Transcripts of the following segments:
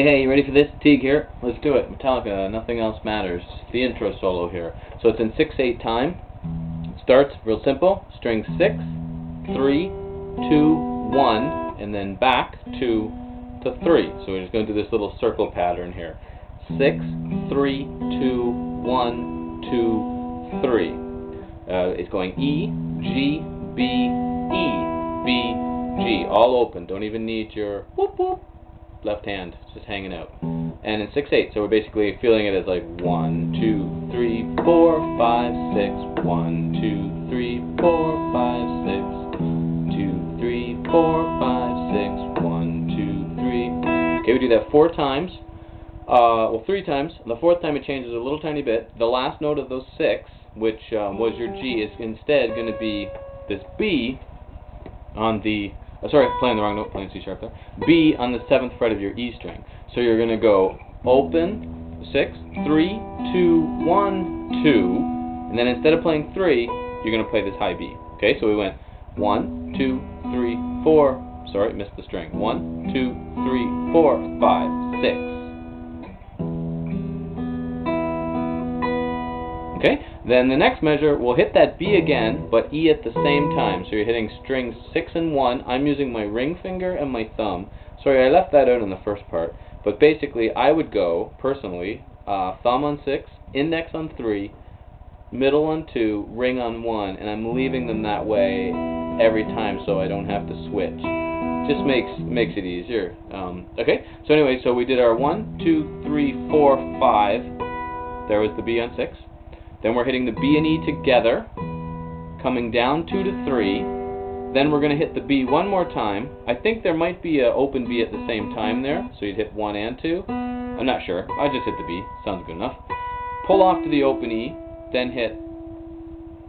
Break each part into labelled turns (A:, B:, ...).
A: Hey, you ready for this? Teague here. Let's do it. Metallica, Nothing Else Matters. The intro solo here. So it's in 6/8 time. It starts real simple. String 6, 3, 2, 1, and then back 2 to 3. So we're just going to do this little circle pattern here. 6, 3, 2, 1, 2, 3. It's going E, G, B, E, B, G. All open. Don't even need your whoop whoop left hand. It's just hanging out. And in 6/8, so we're basically feeling it as like 1, 2, 3, 4, 5, 6. 1, 2, 3, 4, 5, 6. 2, 3, 4, 5, 6. 1, 2, 3. Okay, we do that 4 times. Well, 3 times. The 4th time it changes a little tiny bit. The last note of those 6, which was your G, is instead going to be this B on the sorry, playing the wrong note, playing C sharp there. B on the 7th fret of your E string. So you're going to go open, 6, 3, 2, 1, 2, and then instead of playing 3, you're going to play this high B. Okay, so we went 1, 2, 3, 4, sorry, missed the string. 1, 2, 3, 4, 5, 6. Okay, then the next measure, we'll hit that B again, but E at the same time. So you're hitting strings 6 and 1. I'm using my ring finger and my thumb. Sorry, I left that out in the first part. But basically, I would go, personally, thumb on 6, index on 3, middle on 2, ring on 1, and I'm leaving them that way every time so I don't have to switch. Just makes it easier. Okay, so anyway, so we did our 1, 2, 3, 4, 5. There was the B on 6. Then we're hitting the B and E together, coming down 2 to 3. Then we're going to hit the B one more time. I think there might be an open B at the same time there, so you'd hit 1 and 2. I'm not sure. I just hit the B. Sounds good enough. Pull off to the open E, then hit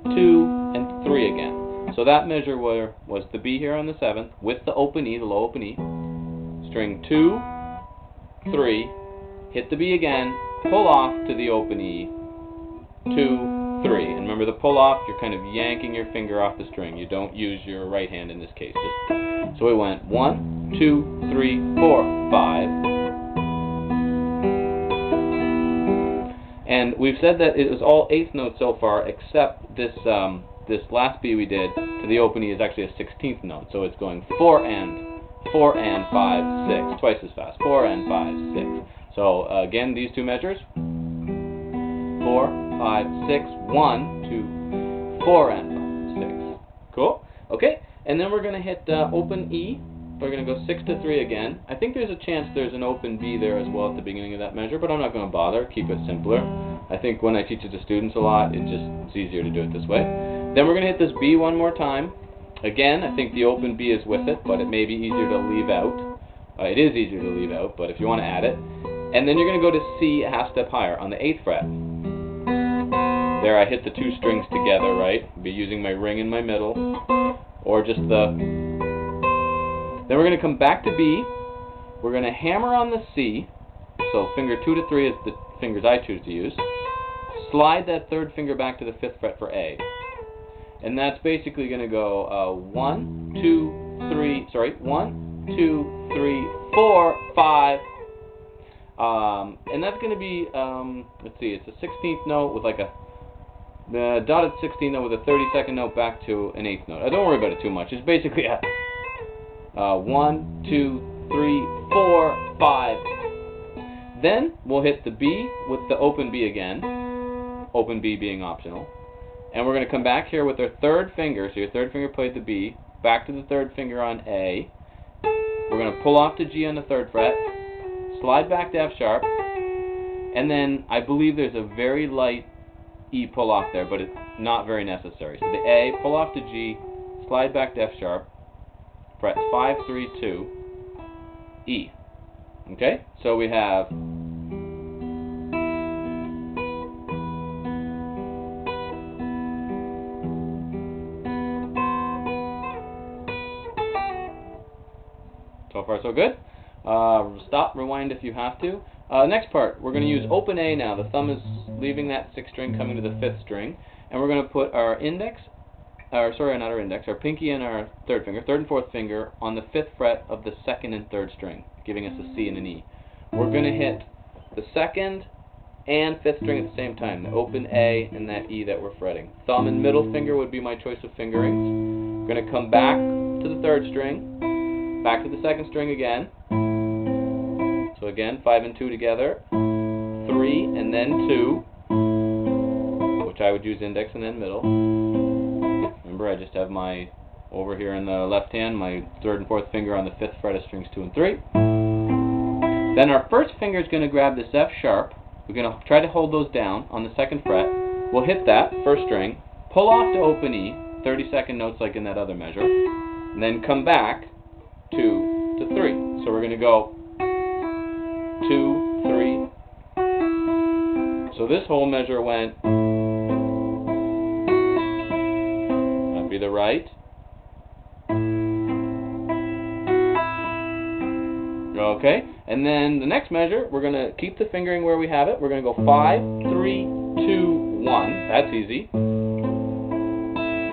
A: 2 and 3 again. So that measure was the B here on the 7th with the open E, the low open E. String 2, 3, hit the B again, pull off to the open E, 2, 3. And remember the pull off, you're kind of yanking your finger off the string. You don't use your right hand in this case. So we went 1, 2, 3, 4, 5. And we've said that it was all 8th notes so far, except this this last B we did to the open E is actually a 16th note. So it's going 4 and 5, 6. Twice as fast. 4 and 5, 6. So again, these two measures. 4, 5, 6, 1, 2, 4, and 5, 6. Cool? Okay, and then we're going to hit open E. We're going to go 6 to 3 again. I think there's a chance there's an open B there as well at the beginning of that measure, but I'm not going to bother. Keep it simpler. I think when I teach it to students a lot, it's easier to do it this way. Then we're going to hit this B one more time. Again, I think the open B is with it, but it may be easier to leave out. It is easier to leave out, but if you want to add it. And then you're going to go to C a half step higher on the 8th fret. There I hit the 2 strings together, right? I'll be using my ring in my middle, or just the... Then we're going to come back to B. We're going to hammer on the C, so finger 2 to 3 is the fingers I choose to use. Slide that 3rd finger back to the 5th fret for A. And that's basically going to go 1, 2, 3, 4, 5. And that's going to be, let's see, it's a 16th note with like a dotted 16th note with a 32nd note back to an 8th note. Don't worry about it too much. It's basically a 1, 2, 3, 4, 5. Then we'll hit the B with the open B again, open B being optional. And we're going to come back here with our 3rd finger, so your 3rd finger played the B, back to the 3rd finger on A. We're going to pull off to G on the 3rd fret, slide back to F sharp, and then I believe there's a very light E pull off there, but it's not very necessary. So the A, pull off to G, slide back to F sharp, frets 5, 3, 2, E. Okay, so we have so far so good. Stop, rewind if you have to. Next part, we're going to use open A now. The thumb is leaving that 6th string, coming to the 5th string, and we're going to put our index, our pinky and our 3rd finger, 3rd and 4th finger on the 5th fret of the 2nd and 3rd string, giving us a C and an E. we're going to hit the 2nd and 5th string at the same time, the open A and that E that we're fretting. Thumb and middle finger would be my choice of fingerings. We're going to come back to the 3rd string, back to the 2nd string again. So again, 5 and 2 together, 3 and then 2, which I would use index and then middle. Remember, I just have my, over here in the left hand, my 3rd and 4th finger on the 5th fret of strings 2 and 3. Then our first finger is going to grab this F sharp. We're going to try to hold those down on the 2nd fret. We'll hit that, 1st string, pull off to open E, 32nd notes like in that other measure, and then come back 2 to 3. So we're going to go 2, 3. So this whole measure went, that'd be the right. Okay, and then the next measure, we're going to keep the fingering where we have it. We're going to go 5, 3, 2, 1. That's easy.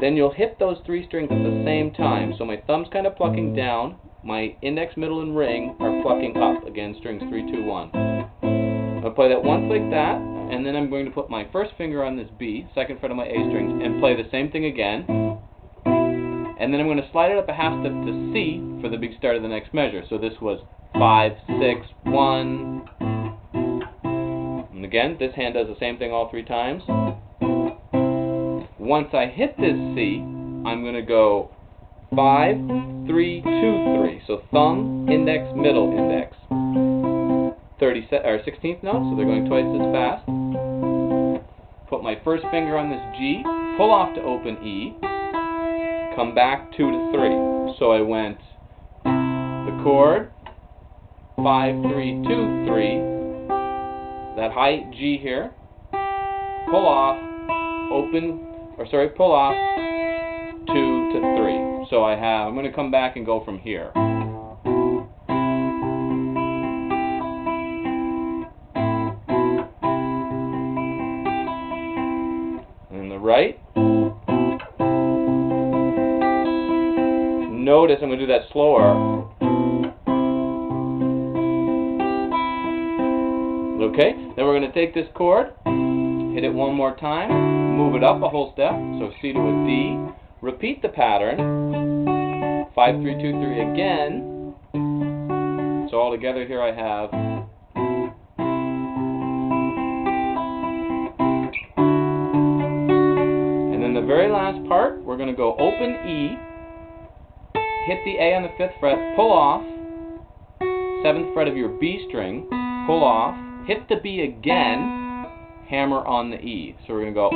A: Then you'll hit those 3 strings at the same time. So my thumb's kind of plucking down. My index, middle, and ring are plucking up. Again, strings 3, 2, 1. I'll play that once like that, and then I'm going to put my first finger on this B, 2nd fret of my A strings, and play the same thing again. And then I'm going to slide it up a half step to C for the big start of the next measure. So this was 5, 6, 1. And again, this hand does the same thing all 3 times. Once I hit this C, I'm going to go 5, 3, 2, 3. So thumb, index, middle, index. 16th note, so they're going twice as fast. Put my first finger on this G, pull off to open E, come back 2 to 3. So I went the chord, 5, 3, 2, 3, that high G here, pull off, pull off, 2 to 3. So I'm going to come back and go from here. And the right. Notice I'm going to do that slower. Okay, then we're going to take this chord, hit it one more time, move it up a whole step, so C to a D, repeat the pattern, 5, 3, 2, 3 again, so all together here I have, and then the very last part, we're going to go open E, hit the A on the 5th fret, pull off, 7th fret of your B string, pull off, hit the B again, hammer on the E. So we're going to go